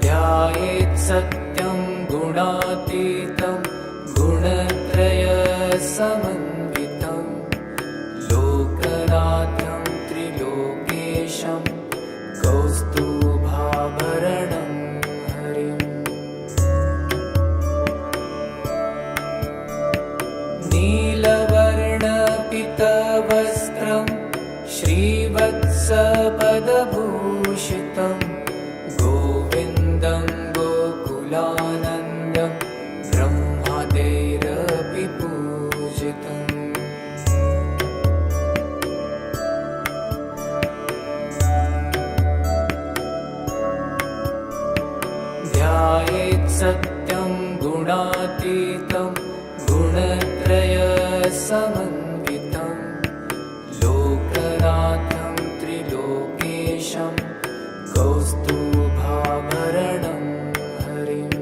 ध्यायेत् सत्यं गुणातीतं गुणत्रयसमन्वितं लोकनाथं त्रिलोकेशं कौस्तुभाभरणं हरिम्। नीलवर्णपितवस्त्रं श्रीवत्सपदभूषितं गोविन्दं गोकुलानन्दं ब्रह्मादैरपि पूजितम्। ध्यायेत् सत्यं गुणातीतं गुणत्रयसमन्वितं लोकनाथं त्रिलोकेशं कौस्तुभाभरणं हरिम्।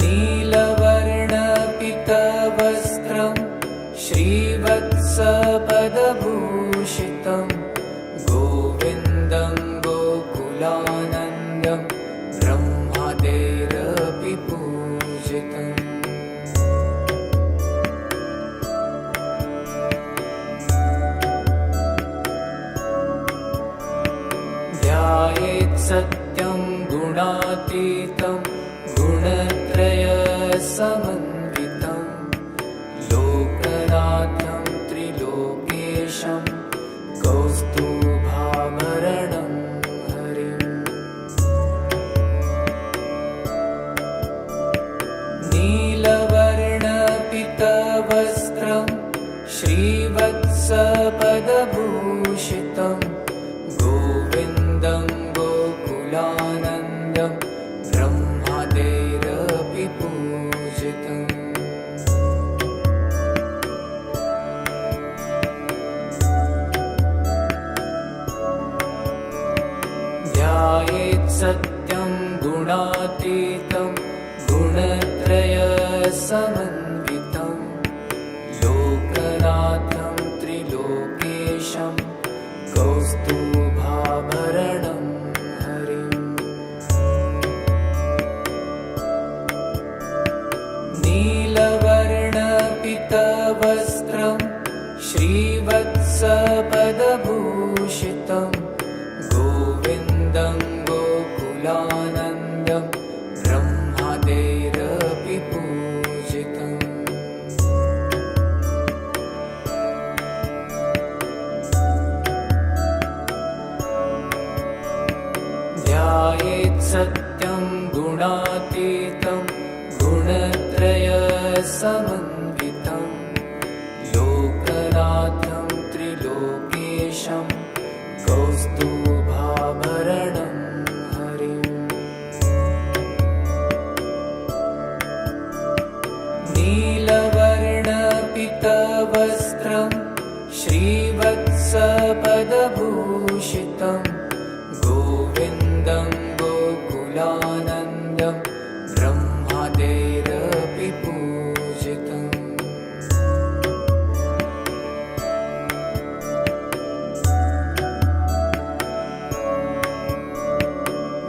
नीलवर्णपितवस्त्रं श्रीवत्सपदभूषितं गोविन्दं गोकुलानन्दं ब्रह्मादैरपि पूजितम्। ध्यायेत् सत्यं गुणातीतं गुणत्रयसमन्वितं लोकनाथं त्रिलोकेशं कौस्तुभाभरणं हरिम्। नीलवर्णपितवस्त्रं श्रीवत्सपदभूषितं गोविन्दं गोकुलानन्दं ब्रह्मादैरपि पूजितम्। ध्यायेत् सत्यं गुणातीतं गुणत्रयसमन्वितं लोकनाथं त्रिलोकेशं कौस्तुभाभरणं हरिम्। नीलवर्णपितवस्त्रं श्रीवत्सपदभूषितं गोविन्दं गोकुलानन्दं ब्रह्मादैरपि पूजितम्। ध्यायेत् सत्यं गुणातीतं गुणत्रयसमन्वितं लोकनाथं त्रिलोकेशं कौस्तुभाभरणं हरिम्। नीलवर्णपितवस्त्रं श्रीवत्सपदभूषितं गोविन्दं गोकुलानन्दं ब्रह्मादैरपि पूजितम्।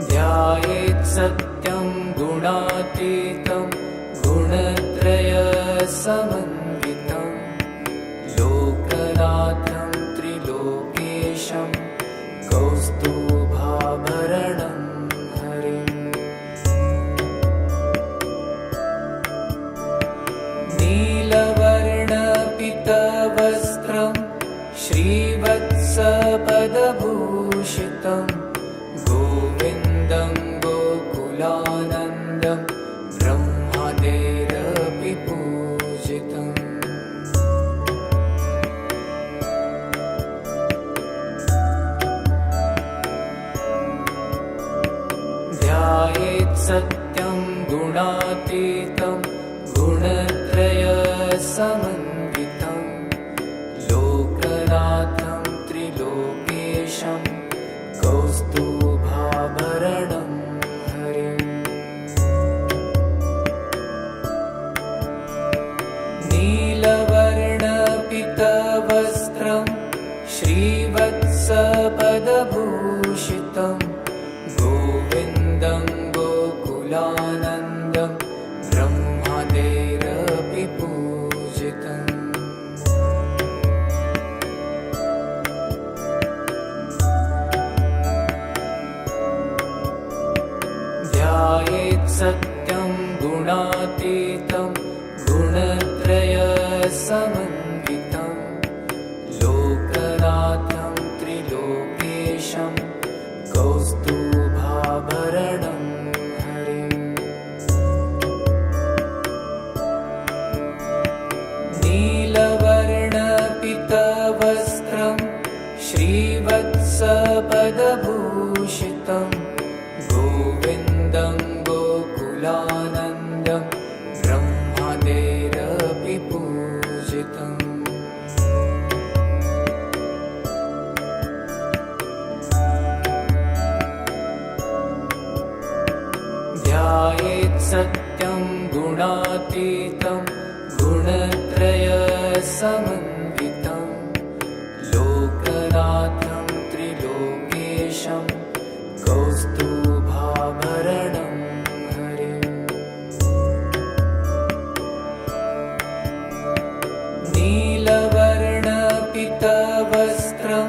ध्यायेत् सत्यं गुणातीतं गुणत्रयसमन्वितं लोकनाथं त्रिलोकेशं कौस्तुभाभरणं हरिम्। नीलवर्णपितवस्त्रं श्रीवत्सपदभूषितं गोविन्दं गोकुलानन्दं ब्रह्मादैरपि पूजितम्। ध्यायेत् सत्यं गुणातीतं गुणत्रयसमन्वितं लोकनाथं त्रिलोकेशं कौस्तुभाभरणं हरिम्। नीलवर्णपितवस्त्रं श्रीवत्सपदभूषितं समन्वितं लोकनाथं त्रिलोकेशं कौस्तुभाभरणं हरिम् नीलवर्णपितवस्त्रं श्रीवत्सपदभूषितं गोविन्दं गोकुलानन्दं ब्रह्मादेरपि पूजितम् ध्यायेत् सत्यं गुणातीतं गुणत्रयसमन्वितं लोकनाथं त्रिलोकेशं कौस्तुभाभरणं हरिम् नीलवर्णपितवस्त्रं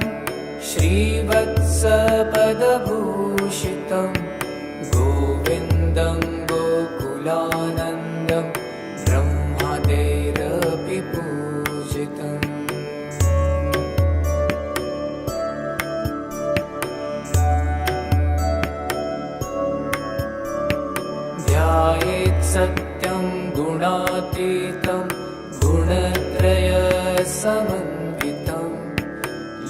श्रीवत्सपदभूषितं गोविन्दं गोकुलानन्दं ब्रह्मादेरपि पूजितम् ध्यायेत् सत्यं गुणातीतं गुणत्रयसमन्वितं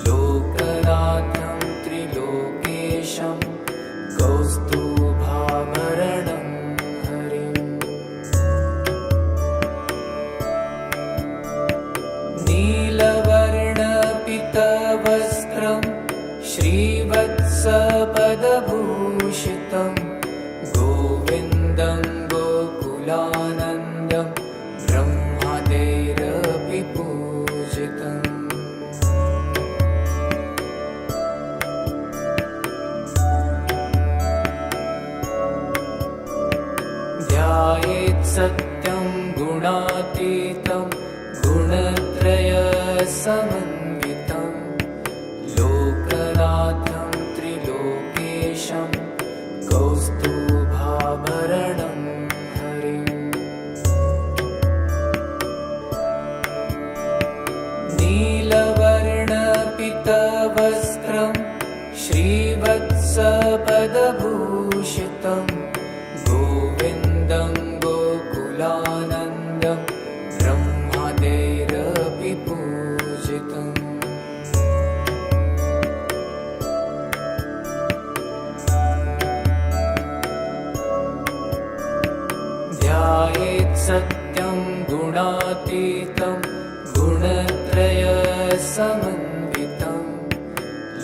लोकनाथं त्रिलोकेशं कौस्तुभाभरणं हरिम् नीलवर्णपितवस्त्रं श्रीवत्सपदभूषितं गोविन्दं गोकुलानन्दं ब्रह्मादेरपि पूजितम् ध्यायेत् सत्यं गुणातीतं गुणत्रयसमन्वितं लोकनाथं त्रिलोकेशं कौस्तुभाभरणं हरिम् नीलवर्णपितवस्त्रं श्रीवत्सपदभूषितं गोविन्दं गोकुलानन्दं ब्रह्मादेरपि पूजितम् ध्यायेत् सत्यं गुणातीतं गुणत्रयसमन्वितं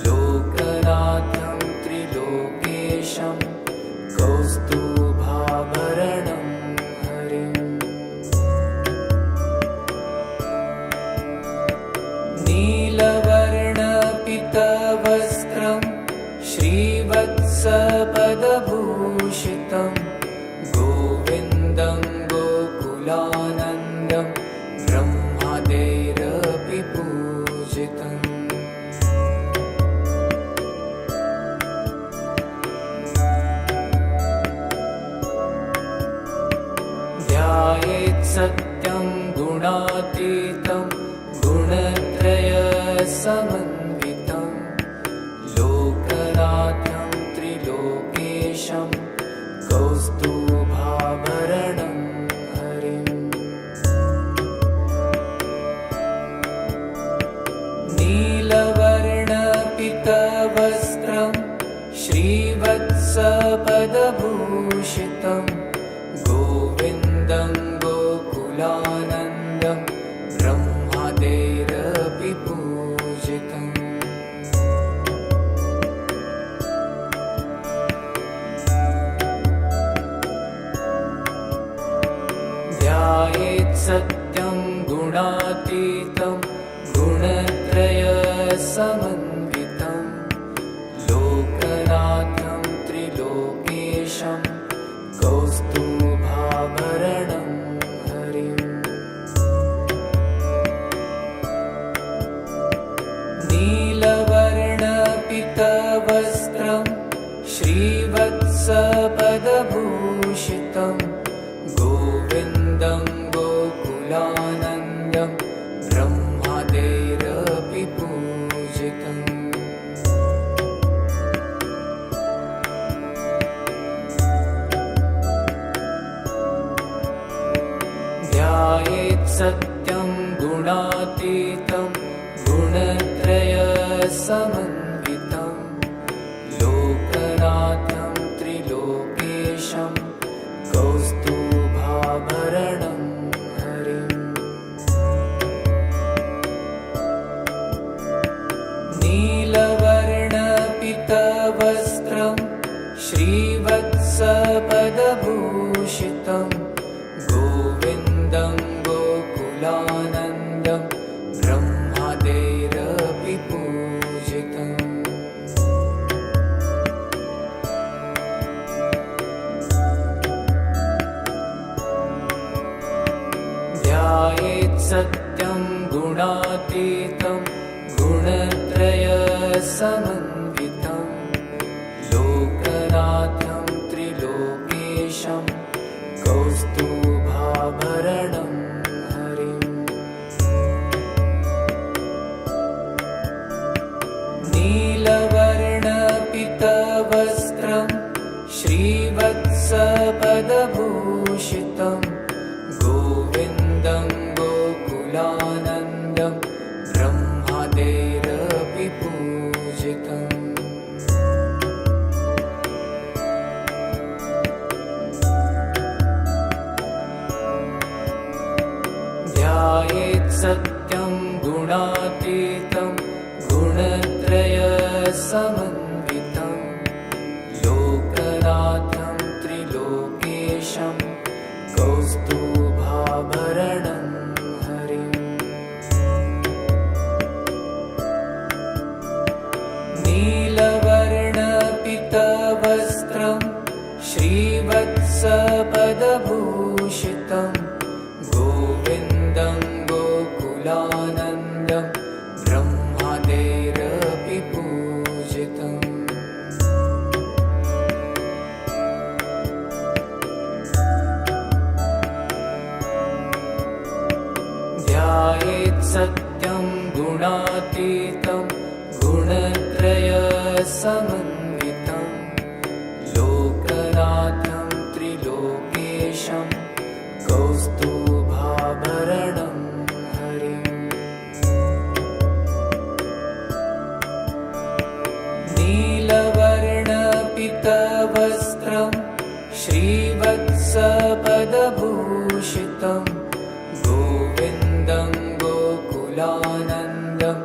लोकनाथं त्रिलोकेशं कौस्तुभाभरणं हरिम् नीलवर्णपितवस्त्रं श्रीवत्सपदभूषितं गोविन्दं गोकुलानन्दं ब्रह्मादेरपि पूजितम् ध्यायेत् सत्यं गुणातीतं गुणत्रयसमन्वितं लोकनाथं त्रिलोकेशं कौस्तुभाभरणं हरिम् नीलवर्णपितवस्त्रं श्रीवत्सपदभूषितं गोविन्दं गोकुलानन्दं ब्रह्मादेरपि पूजितम् ध्यायेत् सत्यं गुणातीतं गुणत्रयसमन्वितं लोकनाथं त्रिलोकेशं कौस्तुभाभरणं हरिम् नीलवर्णपितवस्त्रं श्रीवत्सपदभूषितं गोविन्दं गोकुलानन्दं सत्यं गुणातीतं गुणत्रयसमन्वितं लोकनाथं त्रिलोकेशं कौस्तुभाभरणं हरिम् नीलवर्णपितवस्त्रं श्रीवत्सपदभूषितं गोविन्दं गोकुलानन्दं ब्रह्मादेरपि पूजितम् ध्यायेत् सत्यं गुणातीतं गुणत्रयसमन्वितं लोकनाथं त्रिलोकेशं कौस्तुभाभरणं हरिम् नीलवर्णपितवस्त्रं श्रीवत्सपदभूषितं गोविन्दं गोकुलानन्दं ब्रह्मादेरपि पूजितम् ध्यायेत् सत्यं गुणातीतं गुणत्रयसमन्वितं लोकनाथं त्रिलोकेशं कौस्तुभाभरणं हरिम् नीलवर्णपितवस्त्रं श्रीवत्सपदभूषितं गोविन्दं गोकुलानन्दं ब्रह्मादेरपि पूजितम् ध्यायेत् सत्यं गुणातीतं गुणत्रयसमन्वितं लोकनाथं त्रिलोकेशं कौस्तुभाभरणं हरिम् नीलवर्णपितवस्त्रं श्रीवत्सपदभूषितं गोविन्दं गोकुलानन्दं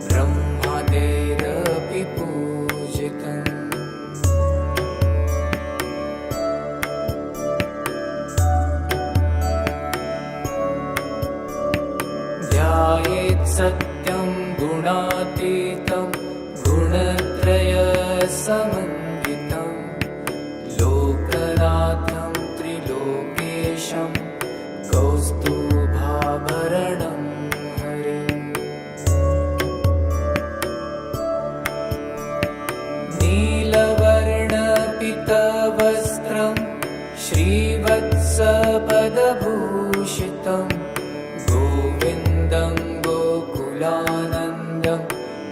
ब्रह्मादेरपि पूजितम् ध्यायेत् सत्यं गुणातीतं गुणत्रयसमन्वितं लोकनाथं त्रिलोकेशं कौस्तुभाभरणं हरिम् नीलवर्णपितवस्त्रं श्रीवत्सपदभूषितं गोविन्दं गोकुलानन्दं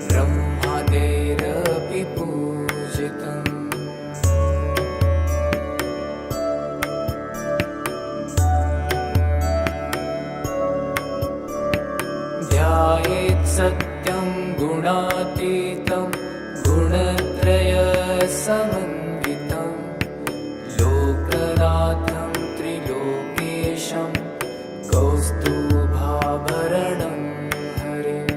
ब्रह्मादेरपि पूजितम् ध्यायेत् सत्यं गुणातीतं गुणत्रयसमन्वितं लोकनाथं त्रिलोकेशं कौस्तुभाभरणं हरिम्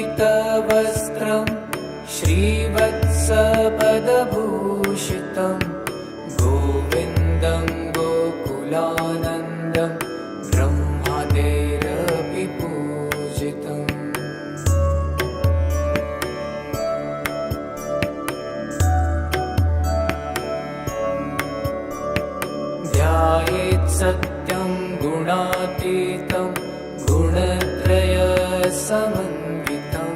नीलवर्णपितवस्त्रं श्रीवत्सपदभूषितं गोविन्दं गोकुलानन्दं ब्रह्मादेरपि पूजितम् ध्यायेत् सत्यं गुणातीतं गुणत्रयसमन्वितं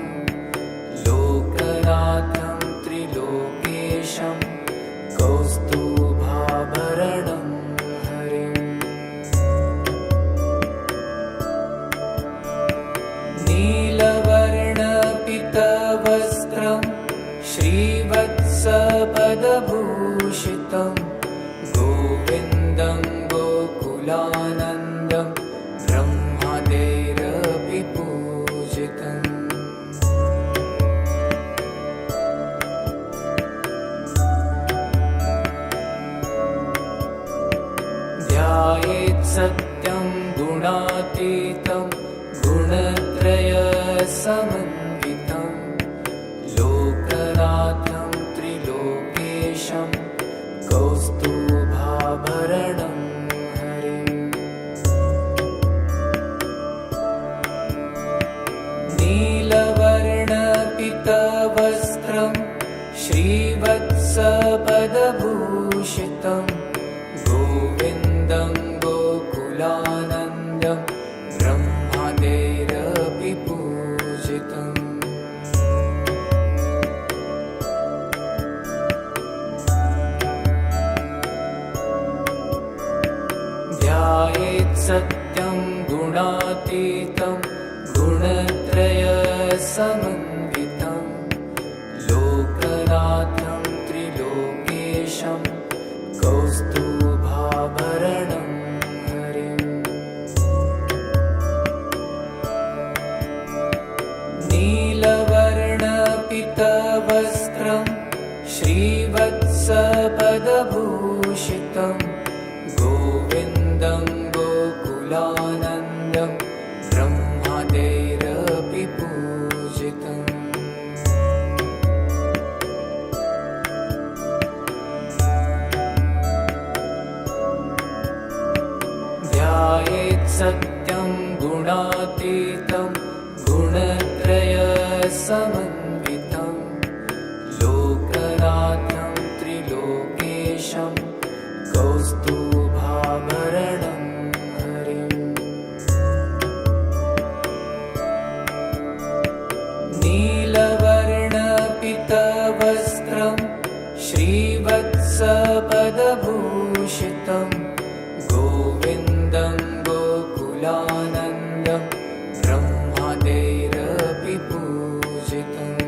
लोकनाथं त्रिलोकेशं कौस्तुभाभरणं हरिम् नीलवर्णपितवस्त्रं श्रीवत्सपदभूषितं ध्यायेत्सत्यं गुणातीतं गुणत्रयसमन्वितं लोकनाथं त्रिलोकेशं कौस्तुभाभरणं हरिम् नीलवर्णपितवस्त्रं श्रीवत्सपदभूषितं गोविन्दं गोकुलानन्दं ब्रह्मादेरपि पूजितम् ध्यायेत्सत्यं गुणातीतं गुणत्रयसमन्वितं लोकनाथं त्रिलोकेशं कौस्तुभाभरणं हरिम् नीलवर्णपितवस्त्रं श्रीवत्सपदभूषितं गोविन्दं गोकुलानन्दं ब्रह्मादेरपि पूजितम् ध्यायेत्सत्यं गुणातीतं गुणत्रयसमन्वितं लोकनाथं त्रिलोकेशं कौस्तुभाभरणं हरिम् नीलवर्णपितवस्त्रं श्रीवत्सपदभूषितं गोविन्दं गोकुलानन्दं ब्रह्मादेरपि पूजितम्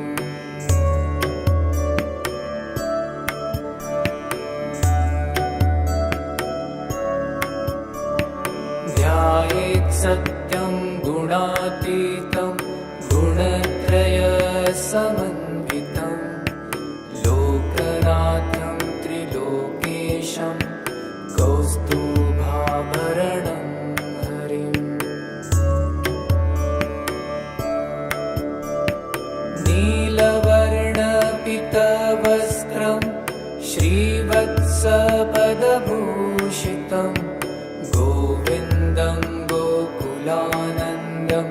ध्यायेत्सत्यं गुणातीतं गुणत्रयसमन्वितं लोकनाथं त्रिलोकेशं कौस्तुभाभरणं हरिम् नीलवर्णपितवस्त्रं श्रीवत्सपदभूषितं गोविन्दं गोकुलानन्दं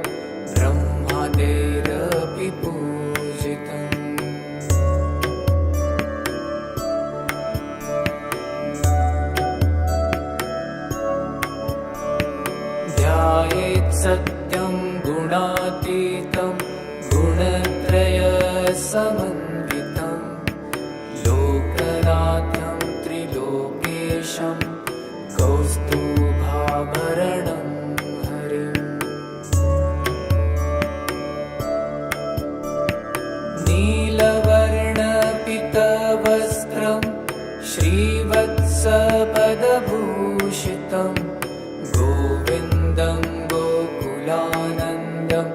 ब्रह्मादेरपि पूजितम् ध्यायेत्सत्यं गुणातीतं गुणत्रयसमन्वितं लोकनाथं त्रिलोकेशं कौस्तुभाभरणं हरिम् नीलवर्णपितवस्त्रं श्रीवत्सपदभूषितं गोविन्दं गोकुलानन्दं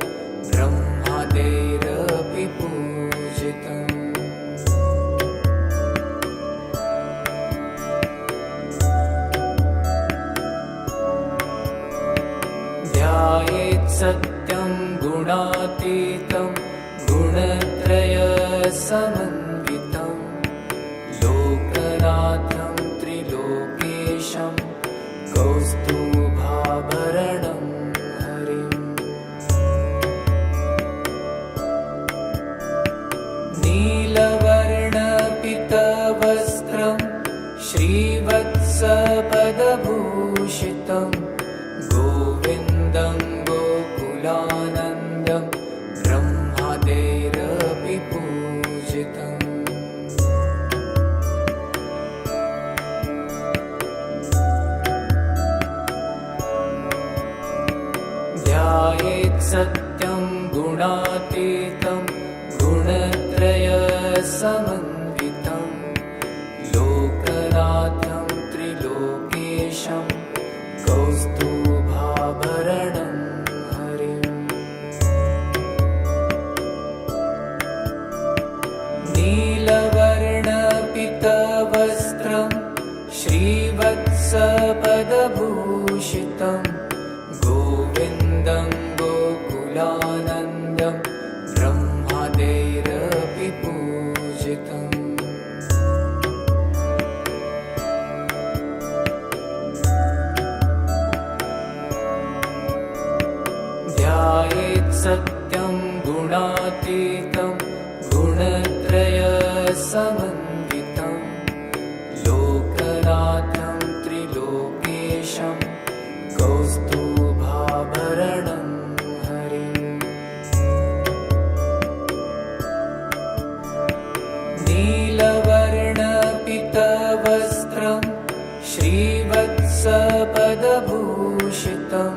ब्रह्मादेरपि पूजितम् ध्यायेत्सत्यं गुणातीतं गुणत्रयसमन्वितं लोकनाथं त्रिलोकेशं कौस्तुभाभरणं हरिम् नीलवर्णपितवस्त्रं श्रीवत्सपदभूषितं गोविन्दं गोकुलानन्दं ब्रह्मादेरपि पूजितम् ध्यायेत्सत्यं गुणातीतं गुणत्रयसमन्वितं लोकनाथं त्रिलोकेशं कौस्तुभाभरणं हरिम् नीलवर्णपितवस्त्रं श्रीवत्सपदभूषितं पदभूषितं गोविन्दं गोकुलानन्दं ब्रह्मादेरपि पूजितम् ध्यायेत् सत्यं गुणातीतं गुणत्रयसमन्वितं लोकनाथं त्रिलोकेशं कौस्तुभाभरणं हरिम् नीलवर्णपितवस्त्रं श्रीवत्सपदभूषितं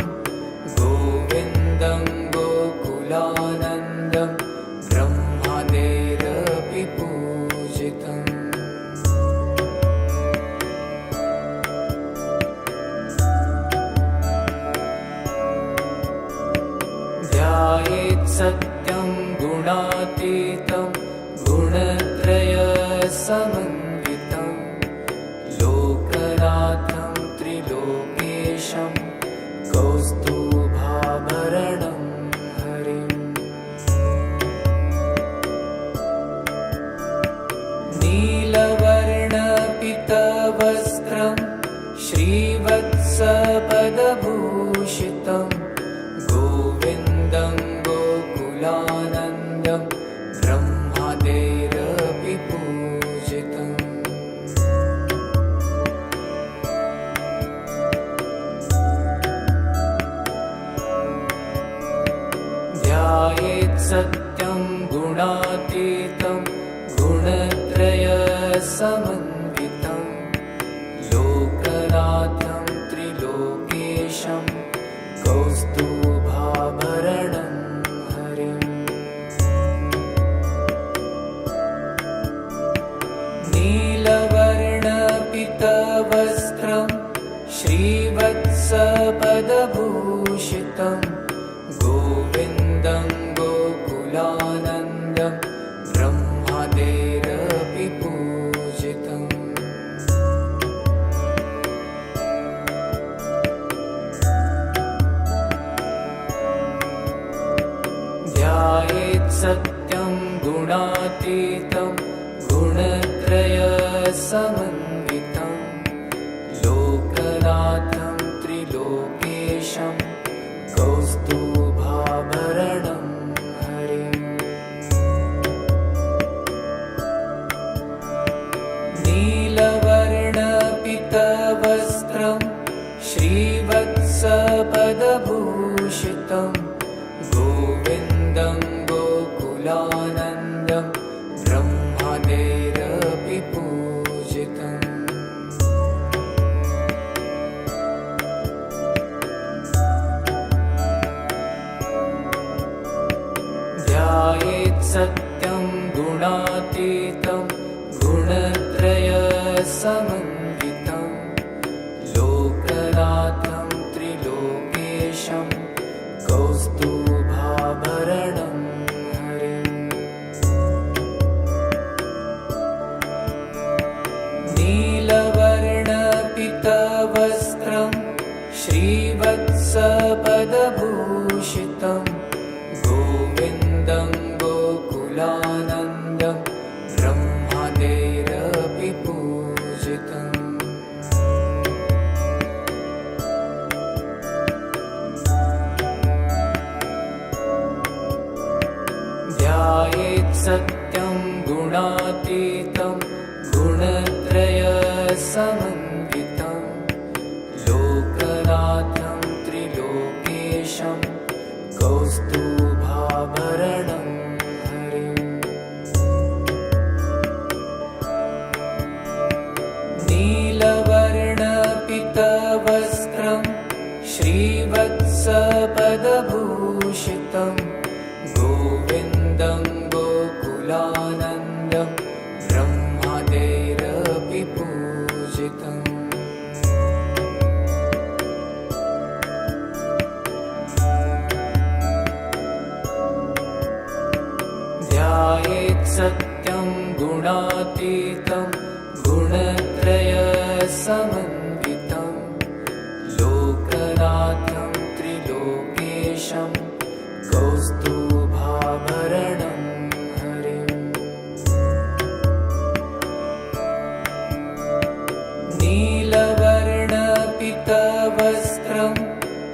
गोविन्दं गोकुलानन्दं ब्रह्मादेरपि पूजितम् ध्यायेत् सत्यं गुणातीतं गुणत्रयसमन्वितं लोकनाथं त्रिलोकेशं कौस्तुभाभरणं हरिम् नीलवर्णपितवस्त्रं श्रीवत्सपदभूषितं गोविन्दं गोकुलानन्दं ब्रह्मादेरपि पूजितम् ध्यायेत् सत्यं गुणातीतं गुणत्रयसमन्वितं लोकनाथं त्रिलोकेशं कौस्तुभाभरणं हरिम् नीलवर्णपितवस्त्रं श्रीवत्सपदभूषितं गोविन्दं गोकुलानन्दं ब्रह्मादेरपि पूजितम् ध्यायेत् सत्यं गुणातीतं गुणत्रयसमन्वितं लोकनाथं त्रिलोकेशं कौस्तुभाभरणं हरिम् नीलवर्णपितवस्त्रं श्रीवत्सपदभूषितं गोविन्दं गोकुलानन्दं ब्रह्मादेरपि पूजितम् ध्यायेत् सत्यं गुणातीतं गुणत्रयसमन्वितं लोकनाथं त्रिलोकेशं कौस्तुभाभरणं हरिम् नीलवर्णपितवस्त्रं श्रीवत्सपदभूषितं गोविन्दं गोकुलानन्दं ब्रह्मादेरपि पूजितम् ध्यायेत् सत्यं गुणातीतं गुणत्रयसमन्वितं लोकनाथं त्रिलोकेशं कौस्तुभाभरणं हरिम् नीलवर्णपितवस्त्रं श्रीवत्सपदभूषितं गोविन्दं गोकुलानन्दं ब्रह्मादेरपि पूजितम् ध्यायेत् सत्यं गुणातीतं गुणत्रयसमन्वितं लोक त्रिलोकेशं कौस्तुभाभरणं हरिम् नीलवर्णपितवस्त्रं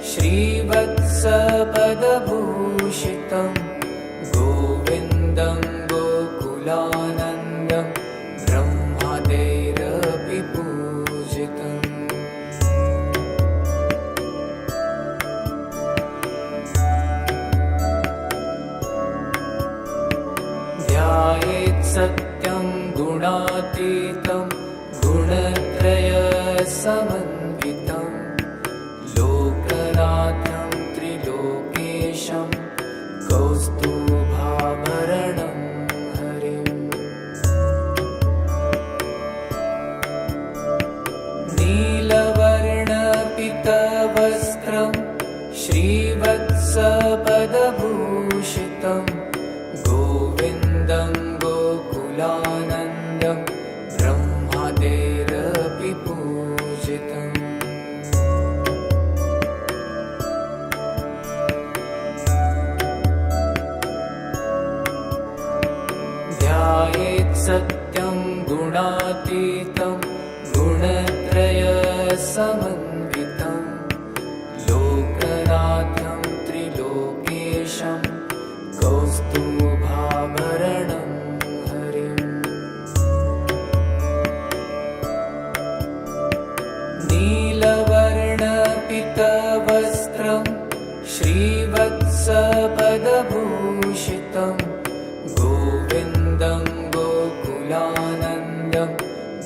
श्रीवत्सपदभूषितं गोविन्दं गोकुलानन्दं ब्रह्मादेरपि पूजितम् ध्यायेत् सत्यं गुणातीतं गुणत्रयसमन्वितं लोकनाथं त्रिलोकेशं कौस्तुभाभरणं हरिम् नीलवर्णपितवस्त्रं श्रीवत्सपदभूषितं गोविन्दं गोकुलानन्दं ब्रह्मादेरपि पूजितम् ध्यायेत् सत्यं गुणातीतं गुणत्रयसमन्वितं लोकनाथं त्रिलोकेशं कौस्तुभाभरणं हरिम् नीलवर्णपितवस्त्रं श्रीवत्सपदभूषितं गोविन्दं गोकुलानन्दं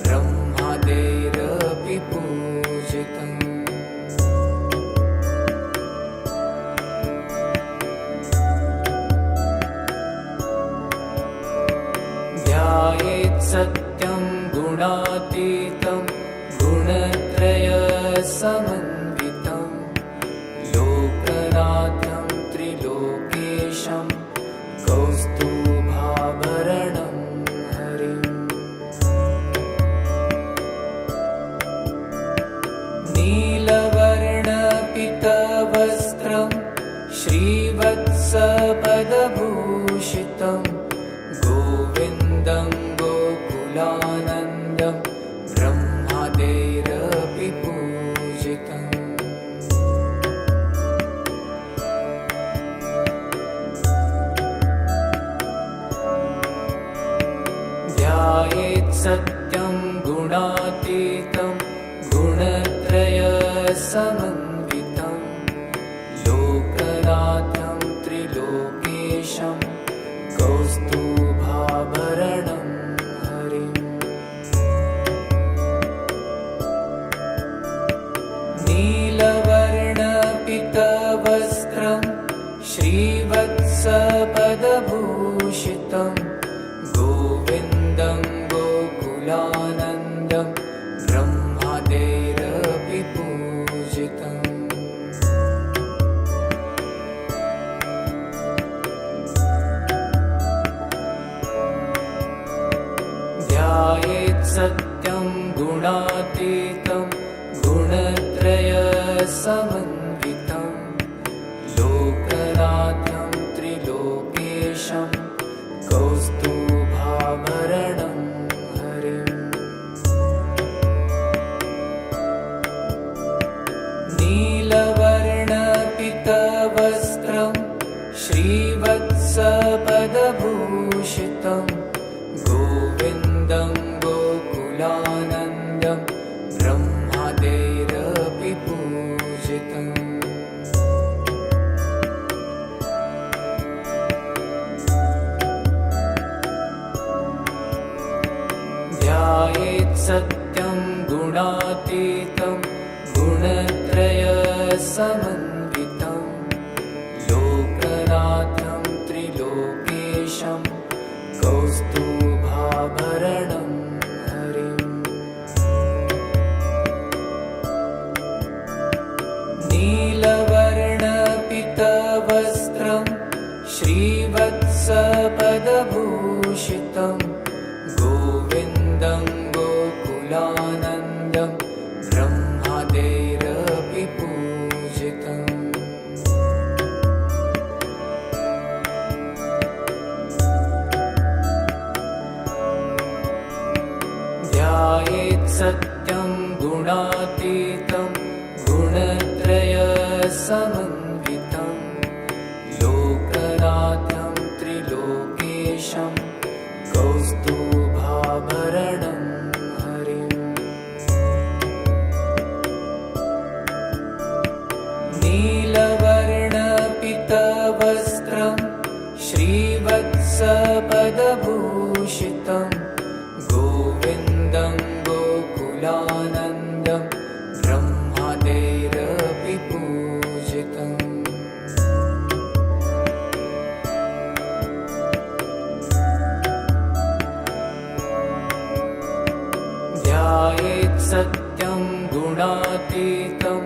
ब्रह्मादेरपि पूजितम् ध्यायेत् सत्यं गुणातीतं गुणत्रयसमन्वितं लोकनाथं त्रिलोकेशं कौस्तुभाभरणं हरिम् नीलवर्णपितवस्त्रं श्रीवत्सपदभूषितं गोविन्दं गोकुलानन्दं ब्रह्मादेरपि पूजितम् ध्यायेत् सत्यं गुणातीतं गुणत्रयसमन्वितं लोकनाथं त्रिलोकेशं कौस्तुभाभरणं हरिम् नीलवर्णपितवस्त्रं श्रीवत्सपदभूषितं गोविन्दं गोकुलानन्दं ब्रह्मादेरपि पूजितम् ध्यायेत् सत्यं गुणातीतं गुणत्रयसमन्वितं लोकनाथं त्रिलोकेशं कौस्तुभाभरणं हरिम् नीलवर्णपितवस्त्रं श्रीवत्सपदभूषितं गोविन्दं गोकुलानन्दं ब्रह्मादेरपि पूजितम् ध्यायेत् सत्यं गुणातीतं गुणत्रयसमन्वितं लोकनाथं त्रिलोकेशं कौस्तुभाभरणं हरिम् नीलवर्णपितवस्त्रं श्रीवत्सपदभूषितं गोविन्दं गोकुलानन्दं ब्रह्मादेरपि पूजितम् गुणातीतं गुणत्रयसमन्वितं लोकनाथं त्रिलोकेशं कौस्तुभाभरणं हरिम् नीलवर्णपितवस्त्रं श्रीवत्सपदभूषितं गोविन्दं गोकुलानन्दं ब्रह्मादेरपि पूजितम् ध्यायेत् सत्यं गुणातीतं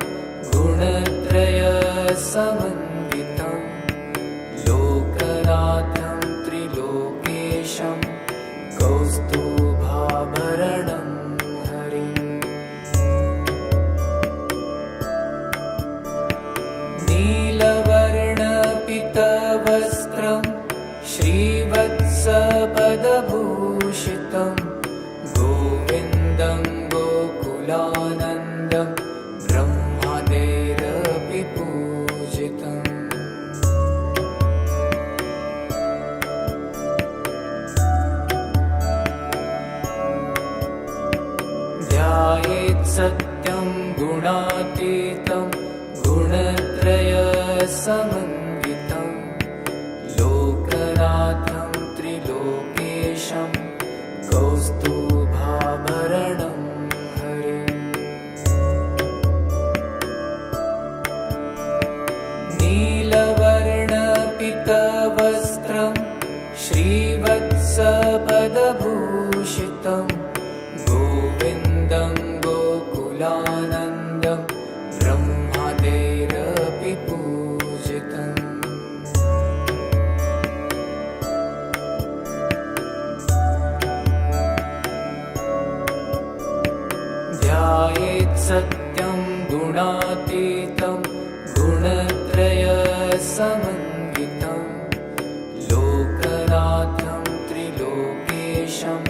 गुणत्रयसमन्वितं लोकनाथं त्रिलोकेशं कौस्तुभाभरणं हरिम् नीलवर्णपितवस्त्रं श्रीवत्सपदभूषितं गोविन्दं गोकुलानन्दं ब्रह्मादेरपि पूजितम् ध्यायेत् सत्यं गुणातीतं गुणत्रयसमन्वितं लोकनाथं त्रिलोकेशं कौस्तुभाभरणं हरिम् नीलवर्णपितवस्त्रं श्रीवत्सपदभूषितं गोविन्दं गोकुलानन्दं ब्रह्मादेरपि पूजितम् ध्यायेत् सत्यं गुणातीतं गुणत्रयसमन्वितं लोकनाथं त्रिलोकेशं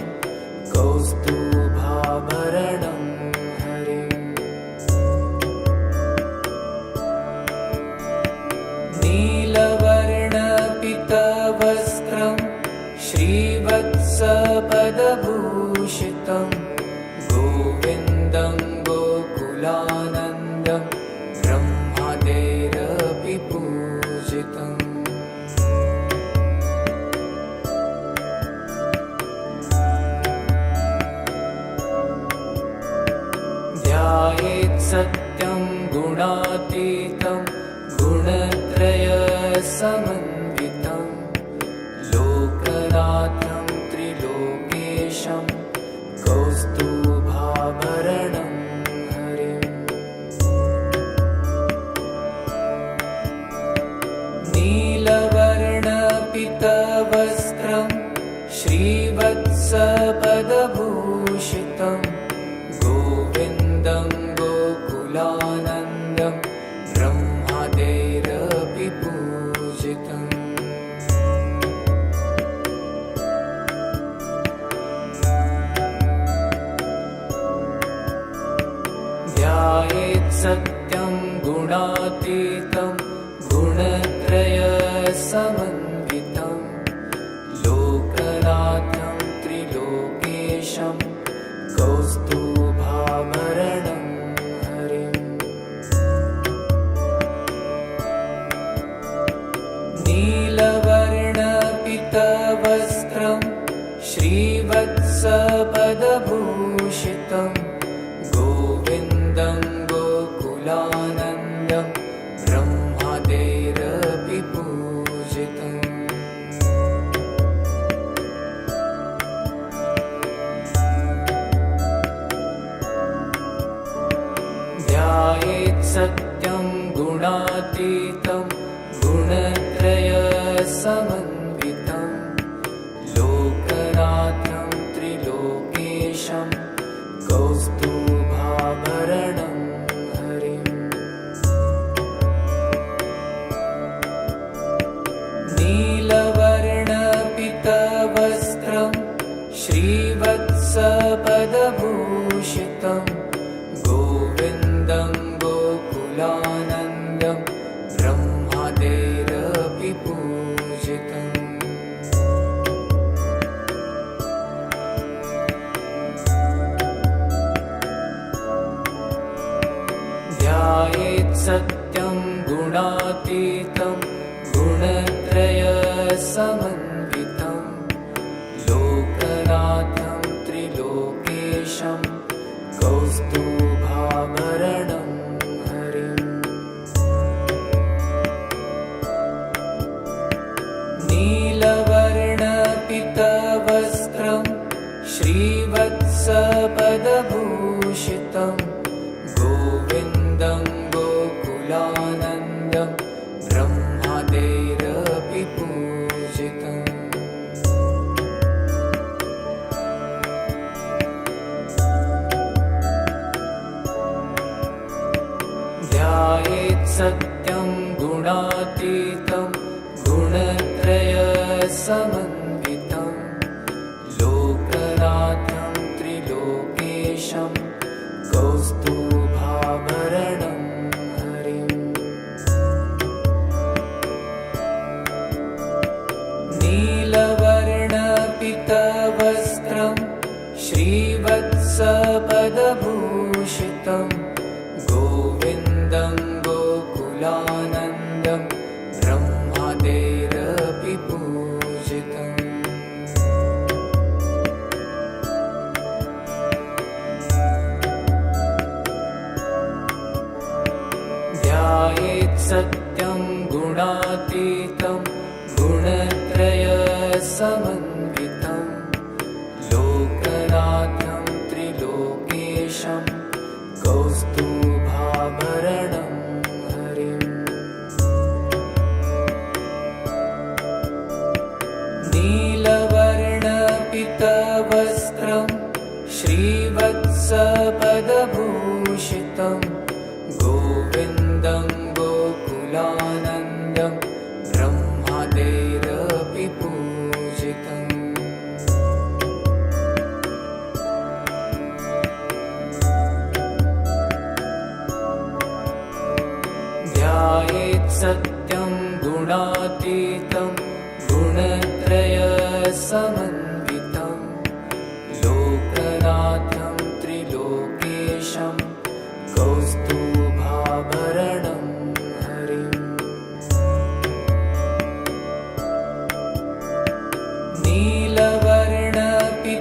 कौस्तुभाभरणं हरिम् नीलवर्णपितवस्त्रं श्रीवत्सपदभूषितं गोविन्दं गोकुलानन्दं ब्रह्मादेरपि पूजितम् ध्यायेत् सत्यं गुणातीतं गुणत्रयसमन्वितं लोकनाथं त्रिलोकेशं कौस्तुभाभरणं हरिम् नीलवर्णपितवस्त्रं श्रीवत्सपदभूषितं गोविन्दं गोकुलानन्दं ब्रह्मादेरपि पूजितम् ध्यायेत् सत्यं गुणातीतं गुणत्रयसमन्वितं लोकनाथं त्रिलोकेशं कौस्तुभाभरणं हरिम् नीलवर्णपितवस्त्रं श्रीवत्सपदभूषितं गोविन्दं गोकुलानन्दं ब्रह्मादेरपि पूजितम् ध्यायेत् सत्यं गुणातीतं गुणत्रयसमन्वितं लोकनाथं त्रिलोकेशं कौस्तुभाभरणं हरिम् नीलवर्णपितवस्त्रं श्रीवत्सपदभूषितं ध्यायेत् सत्यं गुणातीतं गुणत्रयसमन्वितं लोकनाथं त्रिलोकेशं कौस्तुभाभरणं हरिम् नीलवर्णपितवस्त्रं श्रीवत्सपदभूषितं गोविन्दं गोकुलानन्दं ब्रह्मादेरपि पूजितम् ध्यायेत् सत्यं गुणातीतं गुणत्रयसमन्वितं लोकनाथं त्रिलोकेशं कौस्तुभाभरणं हरिम् नीलवर्णपितवस्त्रं श्रीवत्सपदभूषितं गोविन्दं गोकुलानन्दं ब्रह्मादेरपि पूजितम् ध्यायेत् सत्यं गुणातीतं गुणत्रयसमन्वितं लोकनाथं त्रिलोकेशं कौस्तुभाभरणं हरिम् नीलवर्णपितवस्त्रं श्रीवत्सपदभूषितं गोविन्दं गोकुलानन्दं ब्रह्मादेरपि पूजितम् ध्यायेत् सत्यं गुणातीतं गुणत्रयसमन्वितं लोकनाथं त्रिलोकेशं कौस्तुभाभरणं हरिम्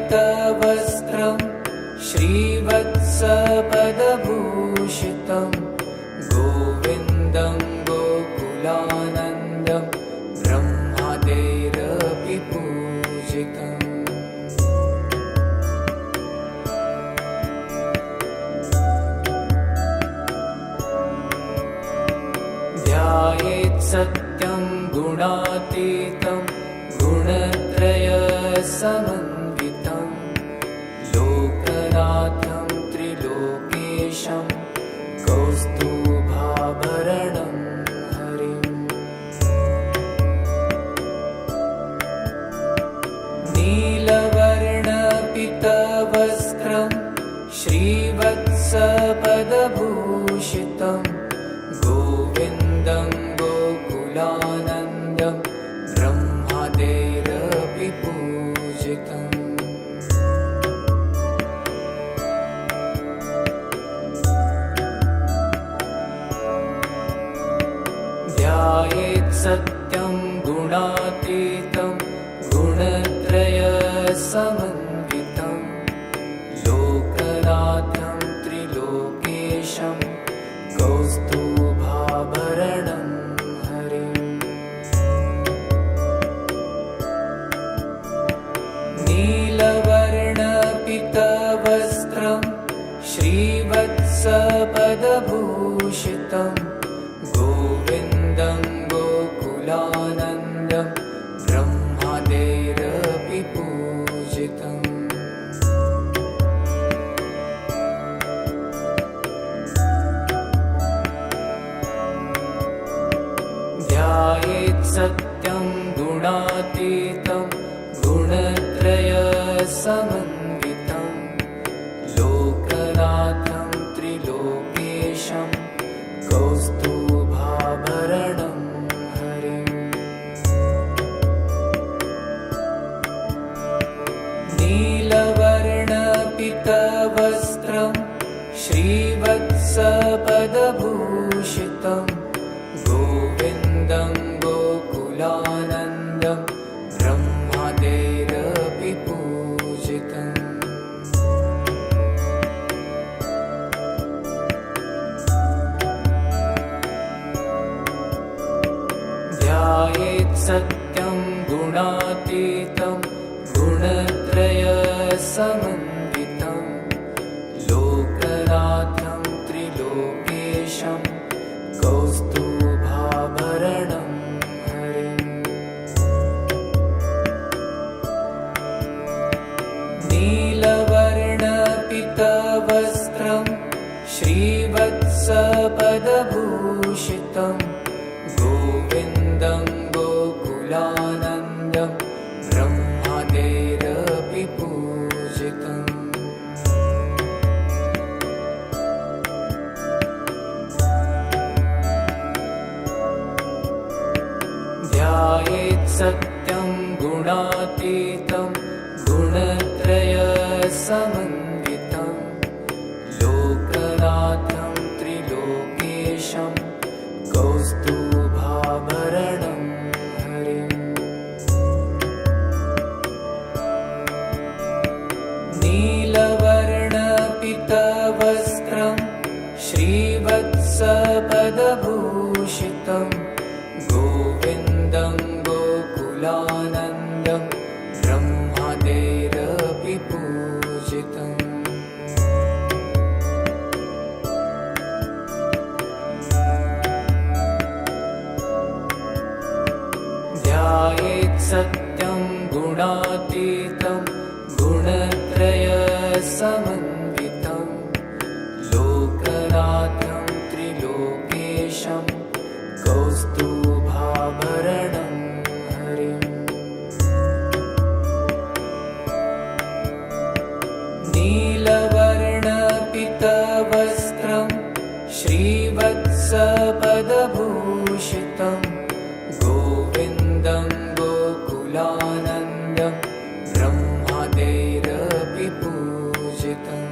नीलवर्णपितवस्त्रं श्रीवत्सपदभूषितं गोविन्दं गोकुलानन्दं ब्रह्मादेरपि पूजितम् ध्यायेत् सत्यं गुणातीतं गुणत्रयसमन्वितं लोकनाथं त्रिलोकेशं कौस्तुभाभरणं हरिम् नीलवर्णपितवस्त्रं श्रीवत्सपदभूषितं गोविन्दं गोकुलानन्दं ब्रह्मादेरपि पूजितम् ध्यायेत् सत्यं गुणातीतं गुणत्रयसमन्वितं लोकनाथं त्रिलोकेशं कौस्तुभाभरणं हरिम् नीलवर्णपितवस्त्रं श्रीवत्सपदभूषितं गोविन्दं गोकुलानन्दं ब्रह्मादेरपि पूजितम् ध्यायेत् सत्यं गुणातीतं गुणत्रयसमन्वितं लोकनाथं त्रिलोकेशं कौस्तुभाभरणं हरिम् नीलवर्णपितवस्त्रं श्रीवत्स ध्यायेत्सत्यं गोविन्दं गोकुलानन्दं ब्रह्मादेरपि पूजितम् ध्यायेत्सत्यं गुणातीतं गुणत्रयसमन्वितं लोकनाथं त्रिलोकेशं कौस्तुभाभरणं हरिम् नीलवर्णपितवस्त्रं श्रीवत्सपदभूषितं गोविन्दं गोकुलानन्दं ब्रह्मादेरपि पूजितम् ध्यायेत्सत्यं गुणातीतं गुणत्रयसमन्वितं लोकनाथं त्रिलोकेशं कौस्तुभाभरणं हरिम् नीलवर्णपितवस्त्रं श्रीवत्सपदभूषितं गोविन्दं गोकुलानन्दं ब्रह्मादेरपि पूजितम् ध्यायेत्सत्यं गुणातीतं गुणत्रयसमन्वितं लोकनाथं त्रिलोकेशं कौस्तुभाभरणं हरिम् नीलवर्णपितवस्त्रं श्रीवत्सपदभूषितं गोविन्दं गोकुलानन्दं ब्रह्मादेरपि पूजितम्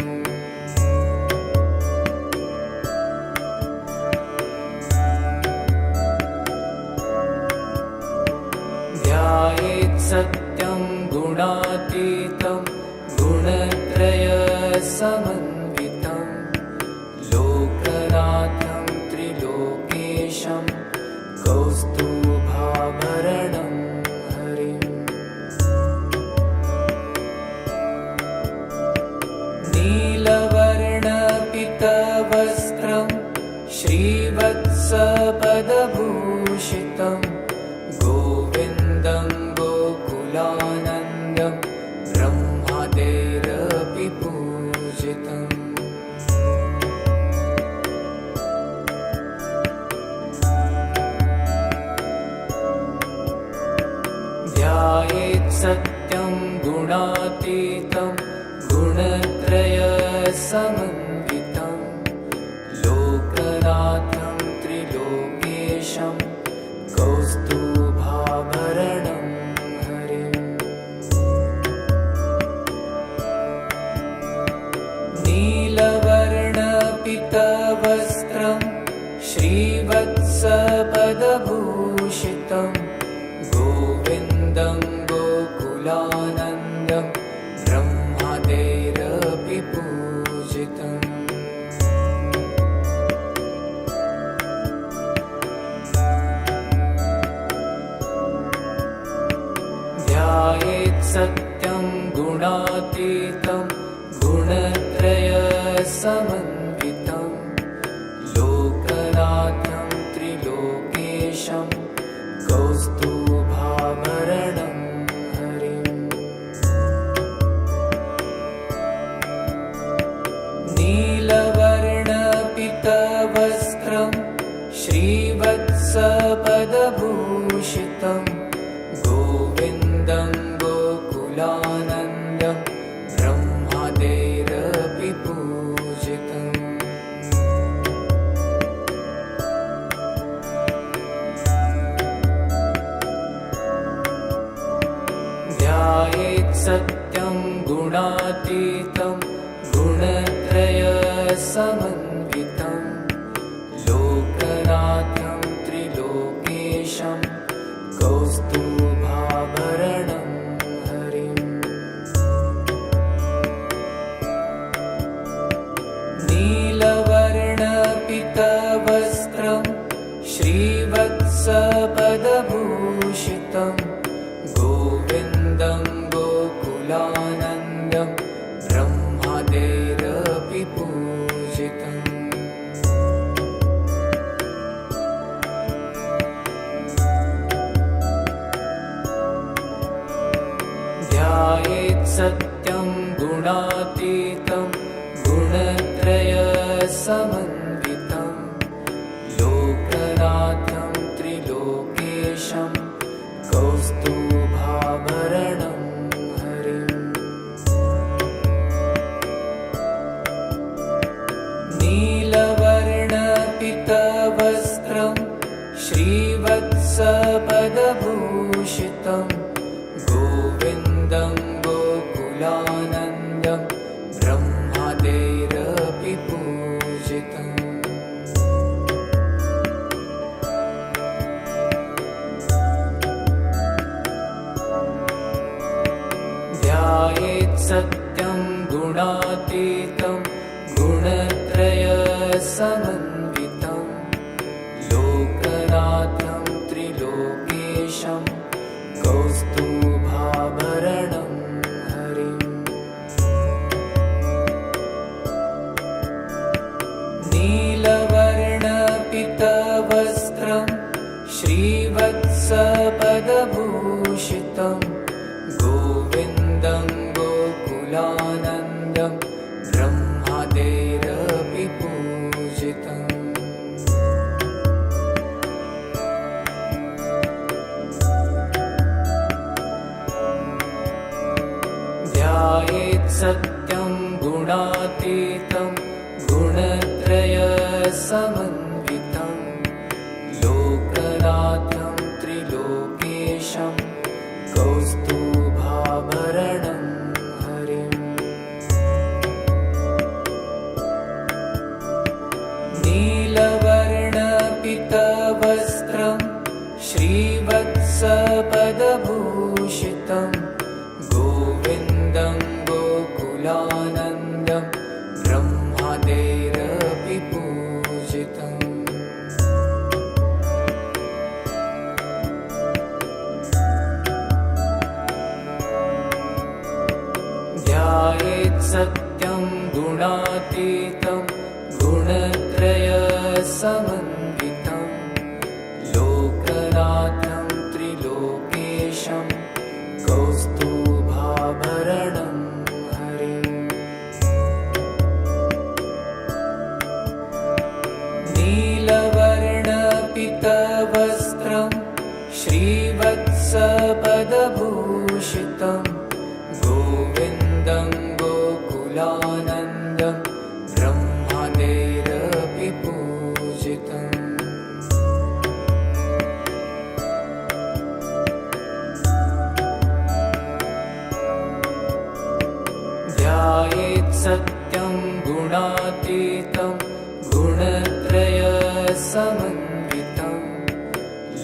ध्यायेत्सत्यं गुणातीतं गुणत्रयसमन्वितं लोकनाथं त्रिलोकेशं कौस्तुभाभरणं हरिम् नीलवर्णपितवस्त्रं श्रीवत्सपदभूषितं गोविन्दं गोकुलानन्दं ब्रह्मादेरपि पूजितम् ध्यायेत्सत्यं गुणातीतं गुणत्रयसमन्वितं लोकनाथं त्रिलोकेशं कौस्तुभाभरणं हरिम् नीलवर्णपितवस्त्रं श्रीवत्सपदभूषितं गोविन्दं गोकुलानन्दं ब्रह्मादेरपि पूजितम् ध्यायेत्सत्यं गुणातीतं गुणत्रयसमन्वितं लोकनाथं त्रिलोकेशं कौस्तुभाभरणं हरिम् नीलवर्णपितवस्त्रं श्रीवत्सपदभूषितं गोविन्दं गोकुलानन्दं ब्रह्मादेरपि पूजितम् ध्यायेत्सत्यं गुणातीतं गुणत्रयसमन्वितं सत्यं गुणातीतं गुणत्रयसमन्वितं लोकनाथं त्रिलोकेशं कौस्तुभाभरणं हरिम् नीलवर्णपितवस्त्रं श्रीवत्सपदभूषितं गोविन्दं गोकुलानन्दं ब्रह्मादेरपि पूजितम् ध्यायेत् सत्यं गुणातीतं गुणत्रयसमन्वितं लोकनाथं त्रिलोकेशं कौस्तुभाभरणं हरिम् नीलवर्णपितवस्त्रं श्रीवत्सपदभूषितं गोविन्दं गोकुलानन्दं ब्रह्मादेरपि पूजितम् ध्यायेत् सत्यं गुणातीतं गुणत्रयसमन्वितं लोकनाथं त्रिलोकेशं कौस्तुभाभरणं हरिम् नीलवर्णपितवस्त्रं श्रीवत्सपदभूषितं गोविन्दं गोकुलानन्दं ब्रह्मादेरपि पूजितम् ध्यायेत् सत्यं गुणातीतं गुणत्रयसमन्वितं लोकनाथं त्रिलोकेशं कौस्तुभाभरणं हरिम् नीलवर्णपितवस्त्रं श्रीवत्सपदभूषितं गोविन्दं गोकुलानन्दं ब्रह्मादेरपि पूजितम् ध्यायेत् सत्यं गुणातीतं गुणत्रयसमन्वितं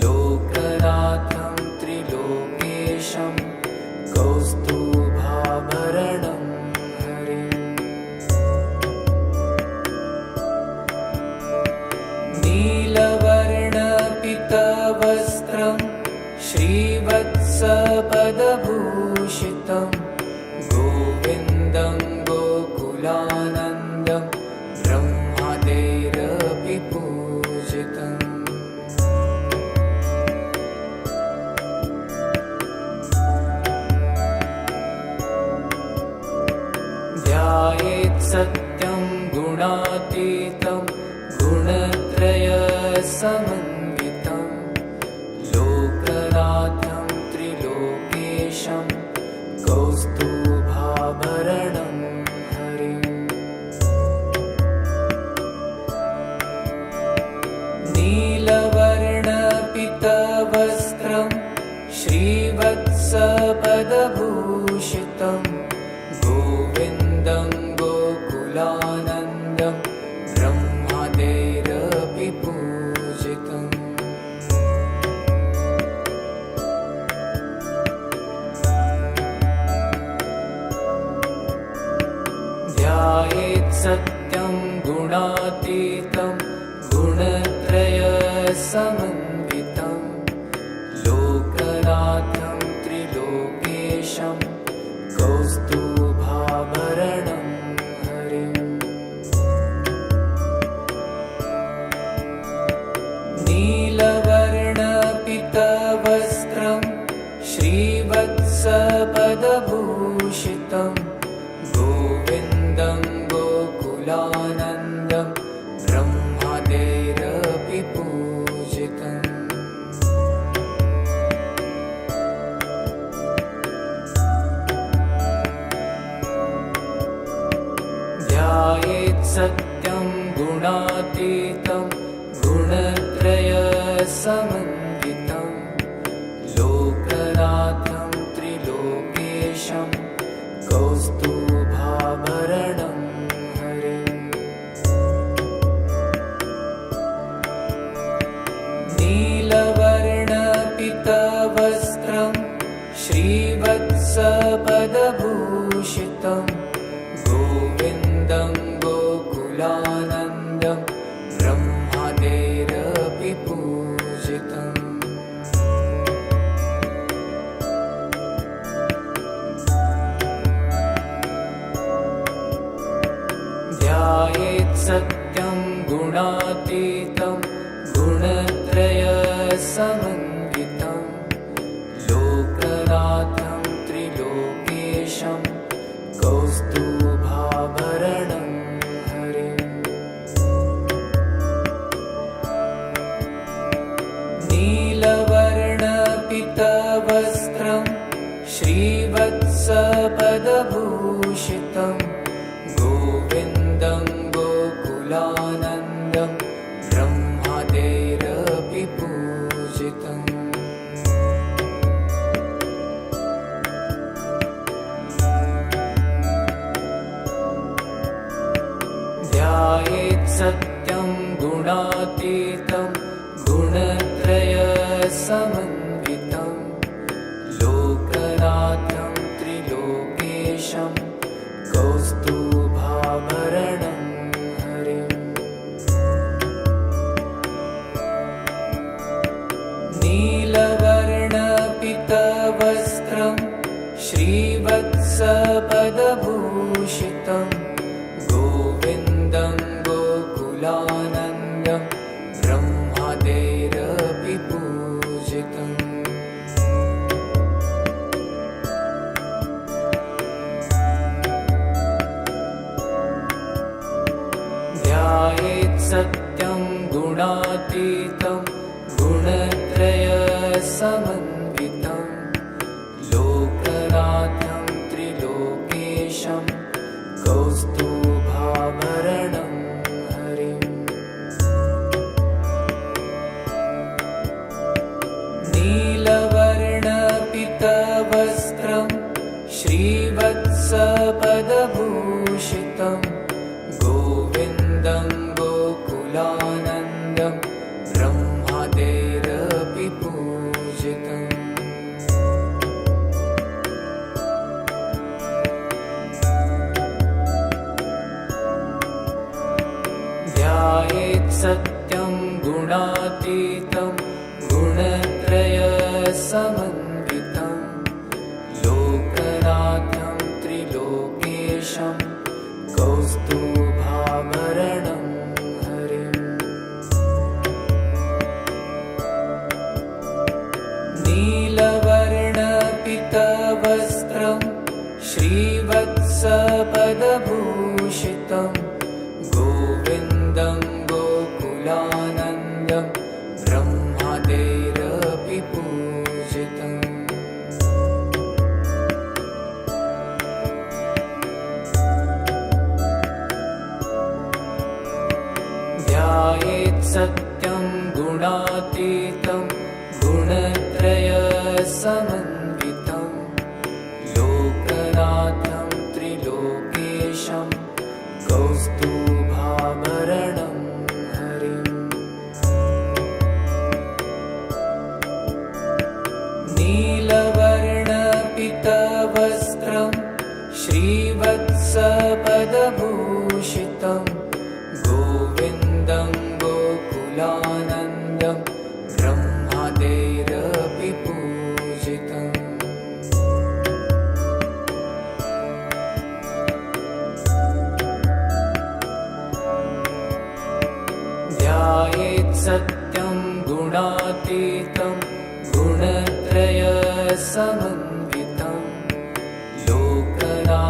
लोकनाथं त्रिलोकेशं कौस्तुभाभरणं हरिम् नीलवर्णपितवस्त्रं श्रीवत्सपदभूषितं गोविन्दं गोकुलानन्दं ब्रह्मादेरपि पूजितम् ध्यायेत् सत्यं गुणातीतं गुणत्रयसमन्वितं लोकनाथं त्रिलोकेशं कौस्तुभाभरणं हरिम् नीलवर्णपितवस्त्रं श्रीवत्सपदभूषितं गोविन्दं गोकुलानन्दं ब्रह्मादेरपि पूजितम् ध्यायेत् सत्यं गुणातीतं गुणत्रयसमन्वितं लोकनाथं त्रिलोकेशं कौस्तुभाभरणं हरिम् नीलवर्णपितवस्त्रं श्रीवत्सपदभूषितं विभूषितं गोविन्दं गोकुलानन्दं ब्रह्मादेरपि पूजितम् ध्यायेत् सत्यं गुणातीतं गुणत्रयसमन्वितं लोकनाथं त्रिलोकेशं कौस्तुभाभरणं हरिम् नीलवर्णपितवस्त्रं श्रीवत्सपदभूषितं गोविन्दं गोकुलानन्दं ब्रह्मादेरपि पूजितम् ध्यायेत् सत्यं गुणातीतं गुणत्रयसमन्वितं लोकनाथं त्रिलोकेशं कौस्तुभाभरणं हरिम् नीलवर्णपितवस्त्रं श्रीवत्सपदभूषितं गोविन्दं गोकुलानन्दं ब्रह्मादेरपि पूजितम् ध्यायेत् सत्यं गुणातीतं गुणत्रयसमन्वितं लोकनाथं त्रिलोकेशं कौस्तुभाभरणं हरिम् नीलवर्णपितवस्त्रं श्रीवत्सपदभूषितं गोविन्दं गोकुलानन्दं ब्रह्मादेरपि पूजितम् ध्यायेत् सत्यं गुणातीतं गुणत्रयसमन्वितं लोकनाथं त्रिलोकेशं कौस्तुभाभरणं हरिम् नीलवर्णपितवस्त्रं श्रीवत्सपदभूषितं गोविन्दं गोकुलानन्दं ब्रह्मादेरपि पूजितम् ध्यायेत् सत्यं गुणातीतं गुणत्रयसमन्वितं लोकनाथं त्रिलोकेशं कौस्तुभाभरणं हरिम् नीलवर्णपितवस्त्रं श्रीवत्सपदभूषितं गोविन्दं गोकुलानन्दं ब्रह्मादेरपि पूजितम् ध्यायेत् सत्यं गुणातीतं गुणत्रयसमन्वितं लोकनाथं त्रिलोकेशं कौस्तुभाभरणं हरिम् नीलवर्णपितवस्त्रं श्रीवत्सपदभूषितं गोविन्दं गोकुलानन्दं ब्रह्मादेरपि पूजितम् ध्यायेत् सत्यं गुणातीतं गुणत्रयसमन्वितं लोकनाथं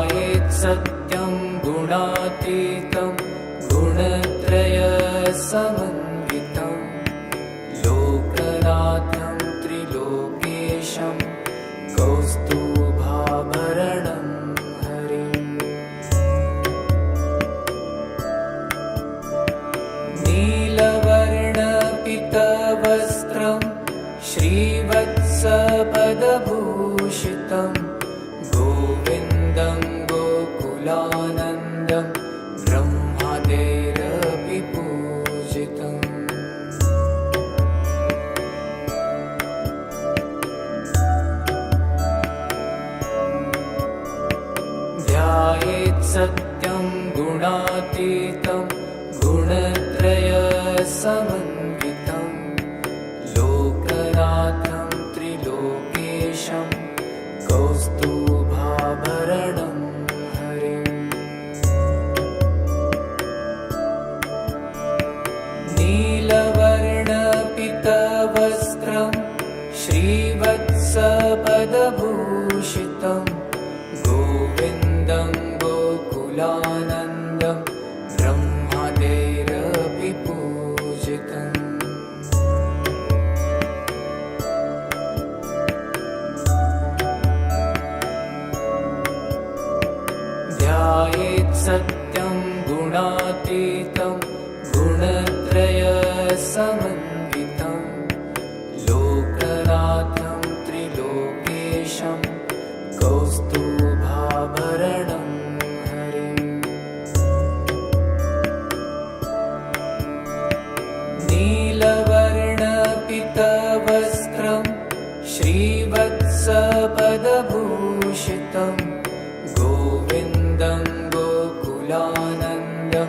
ध्यायेत् सत्यं गुणातीतं गुणत्रयसमन्वितं लोकनाथं त्रिलोकेशं कौस्तुभाभरणं हरिम् नीलवर्णपितवस्त्रं श्रीवत्सपदभूषितं गोविन्दं गोकुलानन्दं ब्रह्मादेरपि पूजितम् ध्यायेत् सत्यं गुणातीतं गुणत्रयसमन्वितं लोकनाथं त्रिलोकेशं कौस्तुभाभरणं हरिम् नीलवर्णपितवस्त्रं श्रीवत्सपदभूषितं गोविन्दं गोकुलानन्दं ब्रह्मादेरपि पूजितम् ध्यायेत् सत्यं गुणातीतं गुणत्रयसमन्वितं लोकनाथं त्रिलोकेशं कौस्तुभाभरणं हरिम् नीलवर्णपितवस्त्रं श्रीवत्सपदभूषितं गोविन्दं गोकुलानन्दं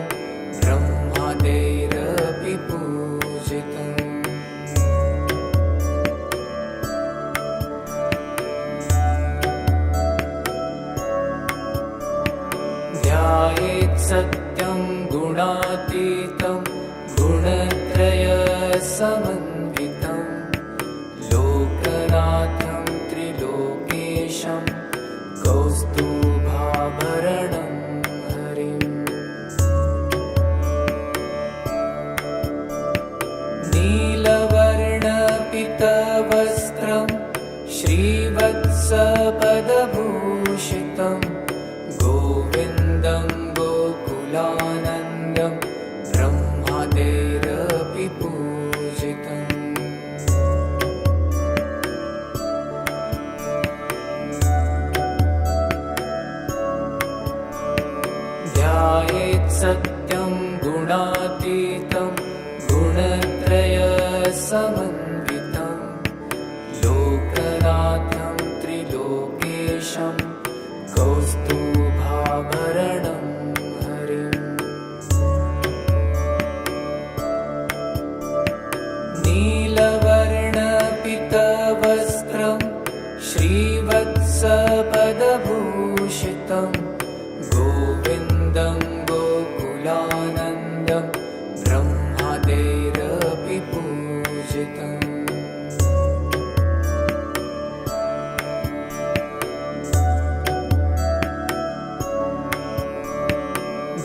ब्रह्मादेरपि पूजितम् ध्यायेत् सत्यं गुणातीतं गुणत्रयसमन्वितं लोकनाथं त्रिलोकेशं कौस्तुभाभरणं हरिम् नीलवर्णपितवस्त्रं श्रीवत्सपदभूषितं गोविन्दं गोकुलानन्दं ब्रह्मादेरपि पूजितम् ध्यायेत् सत्यं गुणातीतं गुणत्रयसमन्वितं लोकनाथं त्रिलोकेशं कौस्तुभाभरणं हरिम् नीलवर्णपितवस्त्रं श्रीवत्सपदभूषितं गोविन्दं गोकुलानन्दं ब्रह्मादेरपि पूजितम्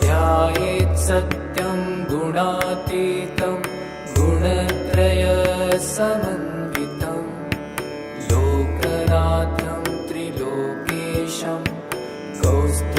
ध्यायेत् सत्यं गुणातीतं गुणत्रयसमन्वितं लोकनाथं त्रिलोकेशं कौस्तुभाभरणं